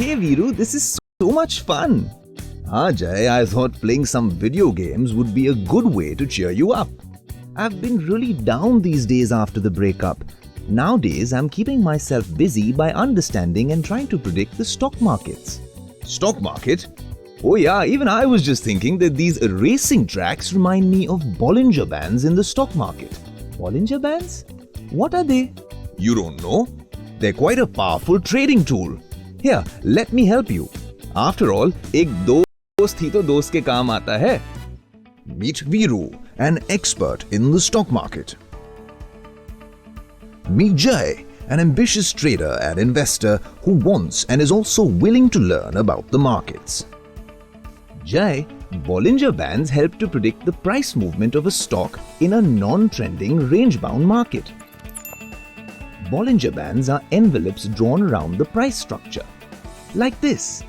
Hey Viru, this is so much fun. Jay, I thought playing some video games would be a good way to cheer you up. I've been really down these days after the breakup. Nowadays, I'm keeping myself busy by understanding and trying to predict the stock markets. Stock market? Oh yeah, even I was just thinking that these racing tracks remind me of Bollinger Bands in the stock market. Bollinger Bands? What are they? You don't know? They're quite a powerful trading tool. Here, let me help you. After all, एक दोस्त ही तो दोस्त के काम आता है. Meet Viru, an expert in the stock market. Meet Jay, an ambitious trader and investor who wants and is also willing to learn about the markets. Jay, Bollinger Bands help to predict the price movement of a stock in a non-trending range-bound market. Bollinger Bands are envelopes drawn around the price structure. Like this.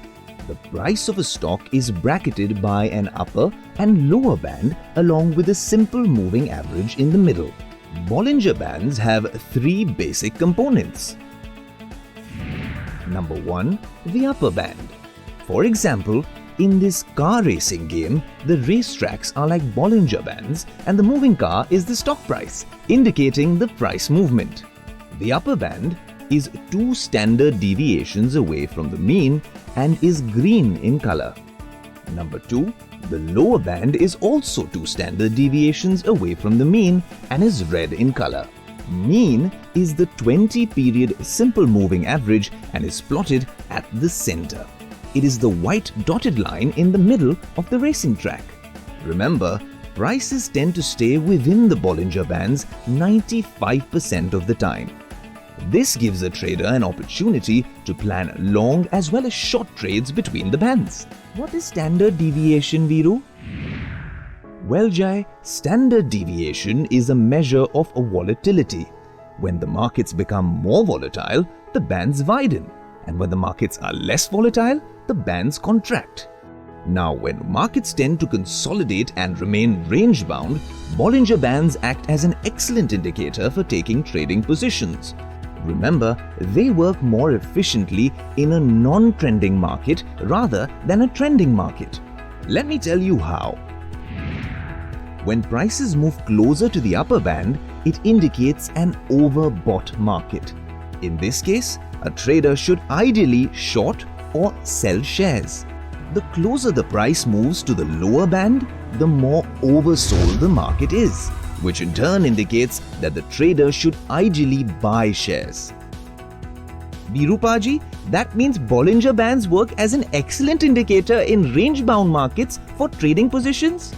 The price of a stock is bracketed by an upper and lower band along with a simple moving average in the middle. Bollinger Bands have three basic components. Number 1. The upper band. For example, in this car racing game, the racetracks are like Bollinger Bands and the moving car is the stock price, indicating the price movement. The upper band is 2 standard deviations away from the mean and is green in color. Number 2, the lower band is also 2 standard deviations away from the mean and is red in color. Mean is the 20-period simple moving average and is plotted at the center. It is the white dotted line in the middle of the racing track. Remember, prices tend to stay within the Bollinger Bands 95% of the time. This gives a trader an opportunity to plan long as well as short trades between the bands. What is standard deviation, Viru? Well, Jai, standard deviation is a measure of a volatility. When the markets become more volatile, the bands widen, and when the markets are less volatile, the bands contract. Now, when markets tend to consolidate and remain range-bound, Bollinger Bands act as an excellent indicator for taking trading positions. Remember, they work more efficiently in a non-trending market rather than a trending market. Let me tell you how. When prices move closer to the upper band, it indicates an overbought market. In this case, a trader should ideally short or sell shares. The closer the price moves to the lower band, the more oversold the market is, which in turn indicates that the trader should ideally buy shares. Virupaji, that means Bollinger Bands work as an excellent indicator in range-bound markets for trading positions?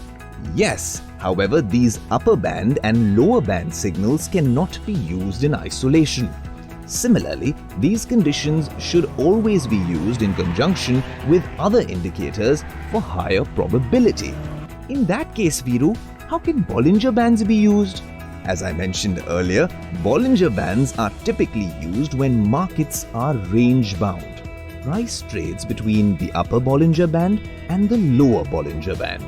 Yes, however, these upper band and lower band signals cannot be used in isolation. Similarly, these conditions should always be used in conjunction with other indicators for higher probability. In that case, Viru, how can Bollinger Bands be used? As I mentioned earlier, Bollinger Bands are typically used when markets are range-bound. Price trades between the upper Bollinger Band and the lower Bollinger Band.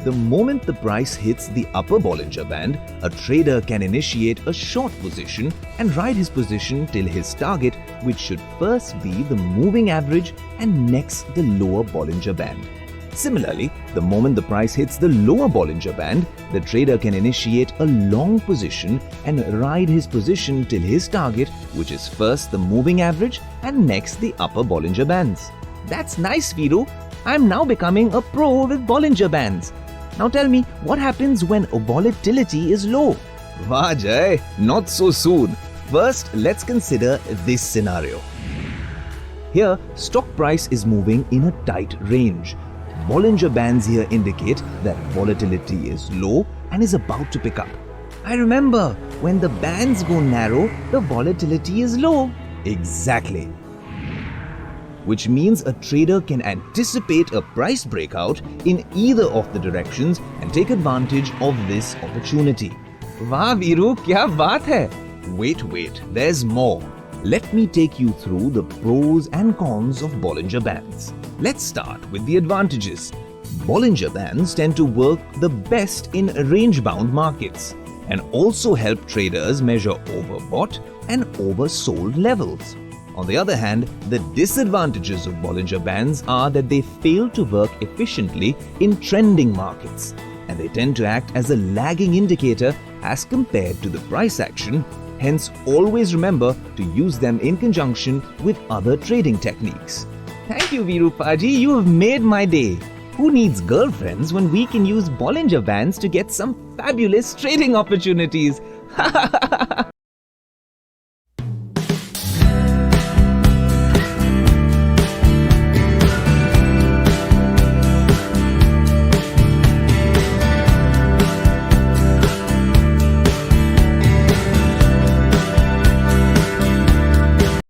The moment the price hits the upper Bollinger Band, a trader can initiate a short position and ride his position till his target, which should first be the moving average and next the lower Bollinger Band. Similarly, the moment the price hits the lower Bollinger Band, the trader can initiate a long position and ride his position till his target, which is first the moving average and next the upper Bollinger Bands. That's nice, Viru. I'm now becoming a pro with Bollinger Bands. Now tell me, what happens when volatility is low? Wah Jai, not so soon. First, let's consider this scenario. Here, stock price is moving in a tight range. Bollinger Bands here indicate that volatility is low and is about to pick up. I remember, when the bands go narrow, the volatility is low. Exactly. Which means a trader can anticipate a price breakout in either of the directions and take advantage of this opportunity. Wah Viru, kya baat hai? Wait, there's more. Let me take you through the pros and cons of Bollinger Bands. Let's start with the advantages. Bollinger Bands tend to work the best in range-bound markets and also help traders measure overbought and oversold levels. On the other hand, the disadvantages of Bollinger Bands are that they fail to work efficiently in trending markets, and they tend to act as a lagging indicator as compared to the price action. Hence, always remember to use them in conjunction with other trading techniques. Thank you, Virupaji. You have made my day. Who needs girlfriends when we can use Bollinger Bands to get some fabulous trading opportunities?